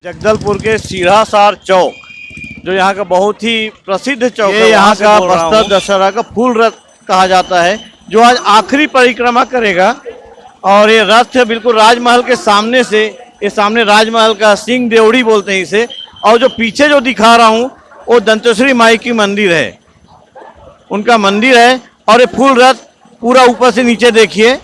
जगदलपुर के सीढ़ासार चौक जो यहाँ का बहुत ही प्रसिद्ध चौक है, यहाँ का बस्तर दशहरा का फूल रथ कहा जाता है, जो आज आखिरी परिक्रमा करेगा। और ये रथ बिल्कुल राजमहल के सामने से, ये सामने राजमहल का सिंह देवड़ी बोलते हैं इसे, और जो पीछे जो दिखा रहा हूँ वो दंतेश्वरी माई की मंदिर है, उनका मंदिर है। और ये फूल रथ पूरा ऊपर से नीचे देखिए,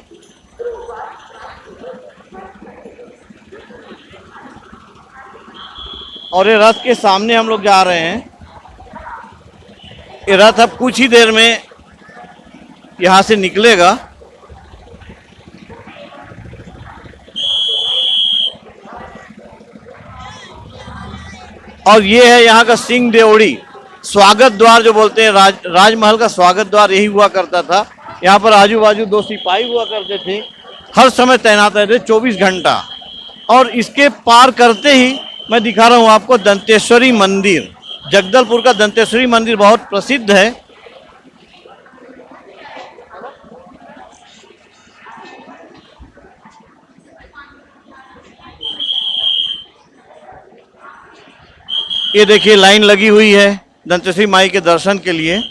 और ये रथ के सामने हम लोग जा रहे हैं। ये रथ अब कुछ ही देर में यहाँ से निकलेगा। और ये है यहाँ का सिंह देवड़ी, स्वागत द्वार जो बोलते हैं, राजमहल का स्वागत द्वार यही हुआ करता था। यहाँ पर आजू बाजू 2 सिपाही हुआ करते थे, हर समय तैनात रहते 24 घंटा। और इसके पार करते ही मैं दिखा रहा हूँ आपको दंतेश्वरी मंदिर। जगदलपुर का दंतेश्वरी मंदिर बहुत प्रसिद्ध है। ये देखिए लाइन लगी हुई है दंतेश्वरी माई के दर्शन के लिए।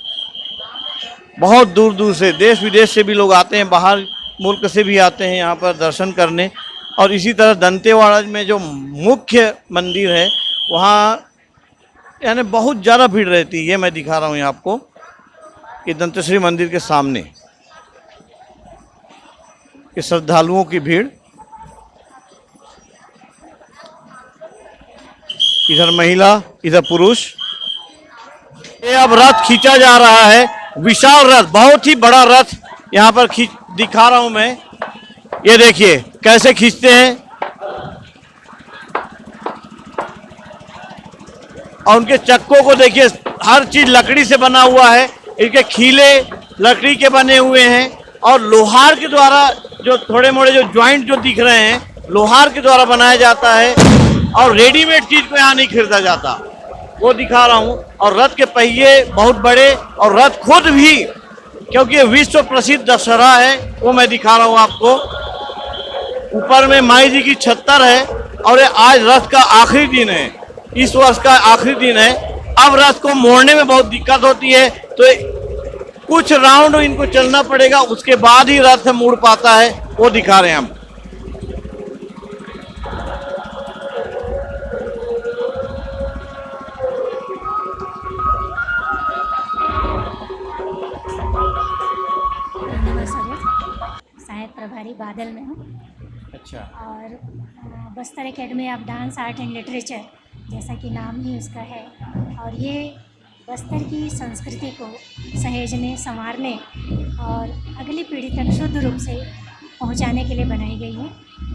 बहुत दूर दूर से, देश विदेश से भी लोग आते हैं, बाहर मुल्क से भी आते हैं यहाँ पर दर्शन करने। और इसी तरह दंतेवाड़ा में जो मुख्य मंदिर है वहाँ यानी बहुत ज़्यादा भीड़ रहती है। ये मैं दिखा रहा हूँ यहाँ आपको, ये दंतेश्वरी मंदिर के सामने ये श्रद्धालुओं की भीड़। इधर महिला, इधर पुरुष। ये अब रथ खींचा जा रहा है, विशाल रथ, बहुत ही बड़ा रथ यहाँ पर दिखा रहा हूँ मैं। ये देखिए कैसे खींचते हैं, और उनके चक्कों को देखिए, हर चीज लकड़ी से बना हुआ है। इनके खीले लकड़ी के बने हुए हैं, और लोहार के द्वारा जो थोड़े मोड़े जो ज्वाइंट जो दिख रहे हैं, लोहार के द्वारा बनाया जाता है। और रेडीमेड चीज को यहाँ नहीं खरीदा जाता, वो दिखा रहा हूँ। और रथ के पहिए बहुत बड़े, और रथ खुद भी, क्योंकि ये विश्व प्रसिद्ध दशहरा है, वो मैं दिखा रहा हूँ आपको। ऊपर में माई जी की छत्तर है, और ये आज रथ का आखिरी दिन है, इस वर्ष का आखिरी दिन है। अब रथ को मोड़ने में बहुत दिक्कत होती है, तो कुछ राउंड इनको चलना पड़ेगा, उसके बाद ही रथ मुड़ पाता है, वो दिखा रहे हैं हम। सहायक प्रभारी बादल में हूँ। अच्छा। और Bastar academy of dance art and literature, जैसा कि नाम ही उसका है, और ये बस्तर की संस्कृति को सहेजने, संवारने और अगली पीढ़ी तक शुद्ध रूप से पहुंचाने के लिए बनाई गई है।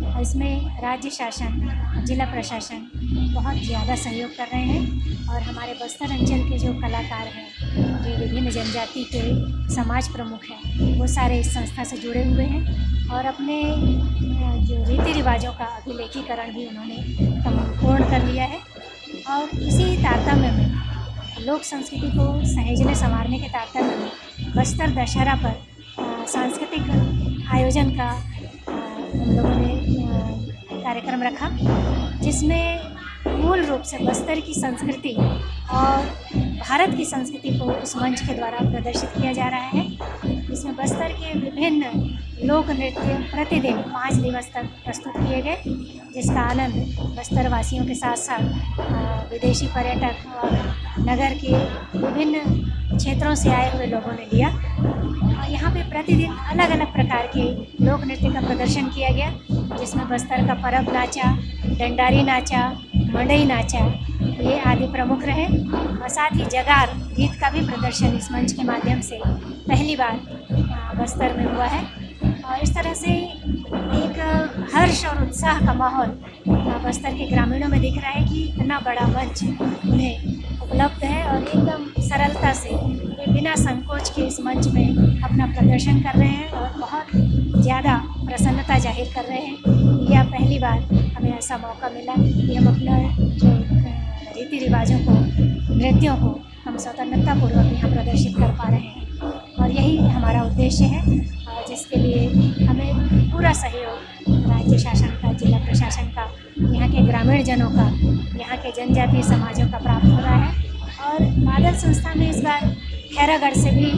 और इसमें राज्य शासन, जिला प्रशासन बहुत ज़्यादा सहयोग कर रहे हैं। और हमारे बस्तर अंचल के जो कलाकार हैं, जो विभिन्न जनजाति के समाज प्रमुख हैं, वो सारे इस संस्था से जुड़े हुए हैं। और अपने जो रीति रिवाजों का अभिलेखीकरण भी उन्होंने पूर्ण कर लिया है। और इसी तारतम्य में, लोक संस्कृति को सहेजने संवारने के तारतम्य में, बस्तर दशहरा पर सांस्कृतिक आयोजन का हम लोगों ने कार्यक्रम रखा, जिसमें मूल रूप से बस्तर की संस्कृति और भारत की संस्कृति को उस मंच के द्वारा प्रदर्शित किया जा रहा है। इसमें बस्तर के विभिन्न लोक नृत्य प्रतिदिन 5 दिवस तक प्रस्तुत किए गए, जिसका आनंद बस्तर वासियों के साथ साथ विदेशी पर्यटक और नगर के विभिन्न क्षेत्रों से आए हुए लोगों ने लिया। और यहाँ पे प्रतिदिन अलग अलग प्रकार के लोक नृत्य का प्रदर्शन किया गया, जिसमें बस्तर का परब नाचा, डंडारी नाचा, मंडई नाचा, ये आदि प्रमुख रहे। और साथ ही जगार गीत का भी प्रदर्शन इस मंच के माध्यम से पहली बार बस्तर में हुआ है। और इस तरह से एक हर्ष और उत्साह का माहौल बस्तर के ग्रामीणों में दिख रहा है कि इतना बड़ा मंच उन्हें उपलब्ध है, और एकदम सरलता से वे बिना संकोच के इस मंच में अपना प्रदर्शन कर रहे हैं और बहुत ज़्यादा प्रसन्नता जाहिर कर रहे हैं। यह पहली बार हमें ऐसा मौका मिला कि हम अपना जो रीति रिवाजों को, नृत्यों को हम स्वतंत्रतापूर्वक यहाँ प्रदर्शित कर पा रहे हैं। और यही हमारा उद्देश्य है, जिसके लिए हमें पूरा सहयोग राज्य शासन का, जिला प्रशासन का, यहाँ के ग्रामीण जनों का, यहाँ के जनजातीय समाजों का प्राप्त हो रहा है। और बादल संस्था में इस बार खैरागढ़ से भी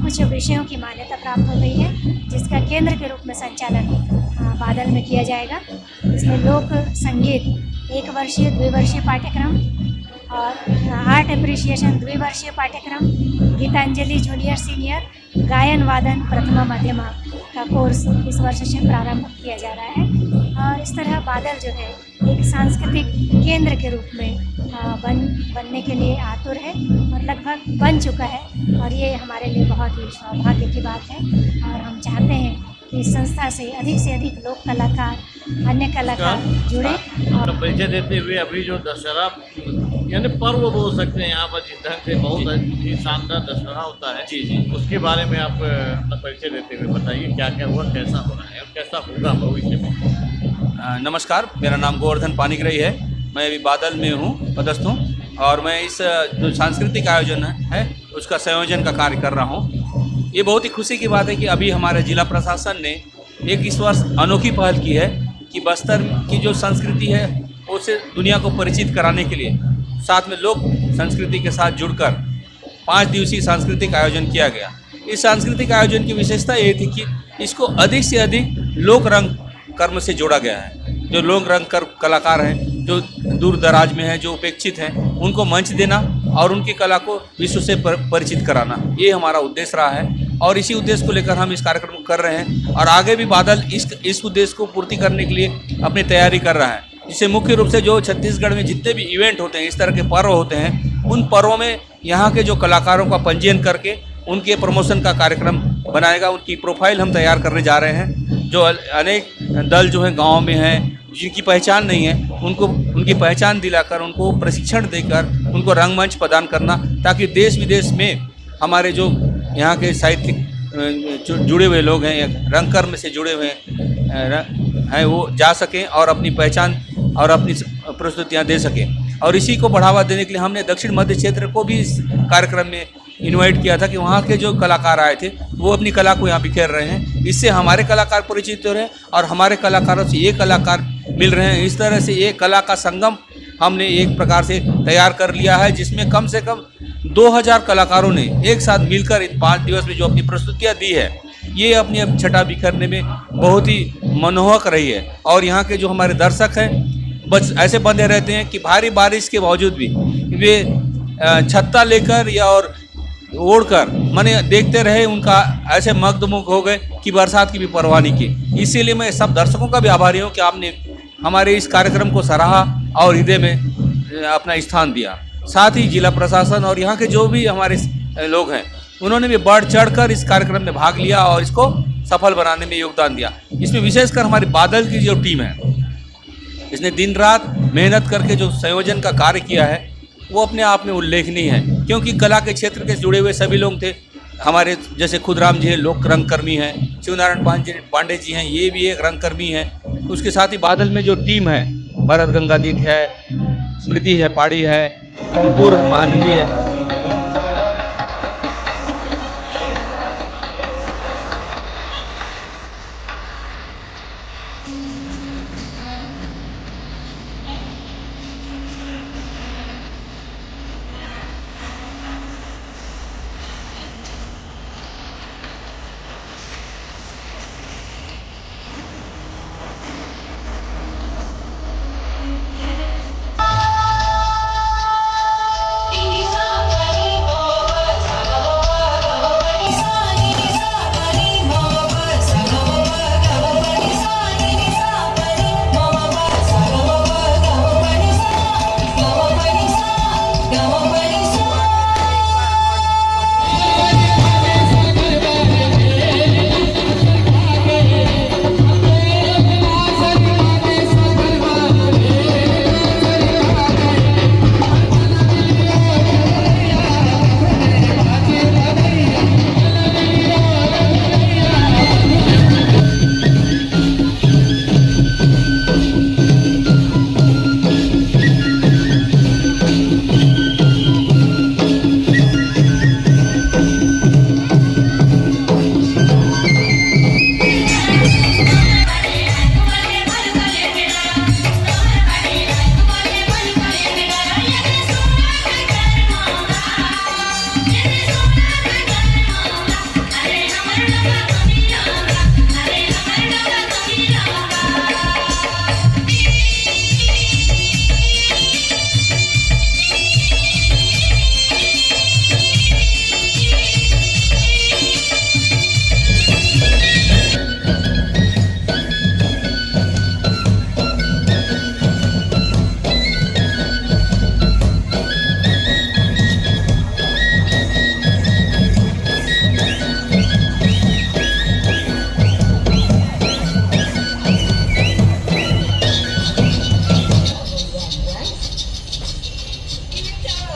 कुछ विषयों की मान्यता प्राप्त हो गई है, जिसका केंद्र के रूप में संचालन बादल में किया जाएगा। इसमें लोक संगीत 1 वर्षीय, 2 वर्षीय पाठ्यक्रम और आर्ट एप्रिसिएशन 2 वर्षीय पाठ्यक्रम, गीतांजलि जूनियर सीनियर, गायन वादन प्रथमा मध्यमा का कोर्स इस वर्ष से प्रारंभ किया जा रहा है। और इस तरह बादल जो है एक सांस्कृतिक केंद्र के रूप में बनने के लिए आतुर है और लगभग बन चुका है। और ये हमारे लिए बहुत ही सौभाग्य की बात है और हम चाहते हैं कि इस संस्था से अधिक लोक कलाकार, अन्य कलाकार जुड़े। और परिचय देते हुए अभी जो दशहरा यानी पर्व बोल सकते हैं यहाँ पर, जिस ढंग से बहुत ही शानदार दशहरा होता है, जी जी, उसके बारे में आप अपना परिचय देते हुए बताइए क्या क्या हुआ, कैसा हो रहा है और कैसा होगा भविष्य में। नमस्कार, मेरा नाम गोवर्धन पानीग्राही है। मैं अभी बादल में हूँ, पदस्थ हूँ और मैं इस जो सांस्कृतिक आयोजन है उसका संयोजन का कार्य कर रहा हूँ। ये बहुत ही खुशी की बात है कि अभी हमारे जिला प्रशासन ने एक इस वर्ष अनोखी पहल की है कि बस्तर की जो संस्कृति है उसे दुनिया को परिचित कराने के लिए साथ में लोक संस्कृति के साथ जुड़कर 5 दिवसीय सांस्कृतिक आयोजन किया गया। इस सांस्कृतिक आयोजन की विशेषता ये थी कि इसको अधिक से अधिक लोक रंग कर्म से जोड़ा गया है। जो लोक रंग कर कलाकार हैं, जो दूर दराज में हैं, जो उपेक्षित हैं, उनको मंच देना और उनकी कला को विश्व से परिचित कराना, ये हमारा उद्देश्य रहा है। और इसी उद्देश्य को लेकर हम इस कार्यक्रम को कर रहे हैं और आगे भी बादल इस उद्देश्य को पूर्ति करने के लिए अपनी तैयारी कर रहा है। जिससे मुख्य रूप से जो छत्तीसगढ़ में जितने भी इवेंट होते हैं, इस तरह के पर्व होते हैं, उन पर्वों में यहाँ के जो कलाकारों का पंजीयन करके उनके प्रमोशन का कार्यक्रम बनाएगा। उनकी प्रोफाइल हम तैयार करने जा रहे हैं। जो अनेक दल जो हैं गाँव में हैं, जिनकी पहचान नहीं है, उनको उनकी पहचान दिलाकर, उनको प्रशिक्षण देकर, उनको रंगमंच प्रदान करना, ताकि देश विदेश में हमारे जो यहाँ के साहित्यिक जुड़े हुए लोग हैं या रंगकर्म से जुड़े हुए हैं वो जा सकें और अपनी पहचान और अपनी प्रस्तुतियाँ दे सकें। और इसी को बढ़ावा देने के लिए हमने दक्षिण मध्य क्षेत्र को भी इस कार्यक्रम में इनवाइट किया था कि वहाँ के जो कलाकार आए थे वो अपनी कला को यहाँ बिखेर रहे हैं। इससे हमारे कलाकार परिचित हो रहे हैं और हमारे कलाकारों से ये कलाकार मिल रहे हैं। इस तरह से ये कला का संगम हमने एक प्रकार से तैयार कर लिया है, जिसमें कम से कम 2000 कलाकारों ने एक साथ मिलकर इन 5 दिवस में जो अपनी प्रस्तुतियाँ दी है, ये अपनी अब छटा बिखरने में बहुत ही मनोहक रही है। और यहाँ के जो हमारे दर्शक हैं बस ऐसे बंधे रहते हैं कि भारी बारिश के बावजूद भी वे छत्ता लेकर या और ओढ़कर माने देखते रहे, उनका ऐसे मग्न हो गए कि बरसात की भी परवाह नहीं की। इसीलिए मैं सब दर्शकों का भी आभारी हूँ कि आपने हमारे इस कार्यक्रम को सराहा और हृदय में अपना स्थान दिया। साथ ही जिला प्रशासन और यहाँ के जो भी हमारे लोग हैं, उन्होंने भी बढ़ चढ़कर इस कार्यक्रम में भाग लिया और इसको सफल बनाने में योगदान दिया। इसमें विशेषकर हमारी बादल की जो टीम है, इसने दिन रात मेहनत करके जो संयोजन का कार्य किया है वो अपने आप में उल्लेखनीय है, क्योंकि कला के क्षेत्र के जुड़े हुए सभी लोग थे। हमारे जैसे खुदराम जी है, लोक रंगकर्मी हैं, शिवनारायण पांडे जी हैं, ये भी एक रंगकर्मी हैं। उसके साथ ही बादल में जो टीम है, भरत गंगादीप है, स्मृति है, पाड़ी है, अंकुर मानवी है।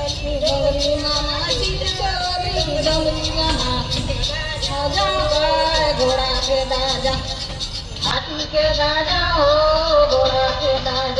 डोली मामा सीट डोली डोली मामा राजा घोड़ा के दादा हाथी के दादा हो घोड़ा के दादा